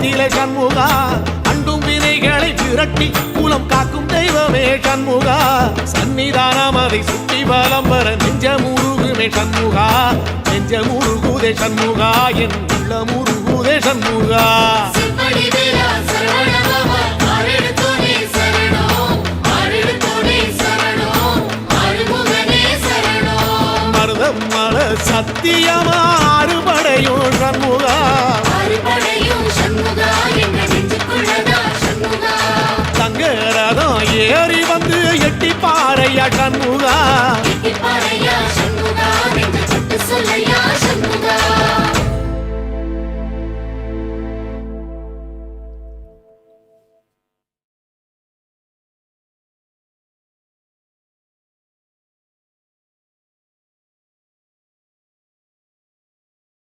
கோலத்திலே சண்முகா அண்டும் வினைகளை விரட்டி குலம் காக்கும் தெய்வமே சண்முகா சன்னிதானம் அதை சுற்றி பலம் வர நெஞ்சமுருகுமே சண்முகா நெஞ்சமுருகுதே சண்முகா என் உள்ள முருகுதே சண்முகா மருதமல சத்தியமா அறுபடையும் சண்முகா தங்க ரதம் ஏறி வந்து எட்டி பாறையா சண்முகா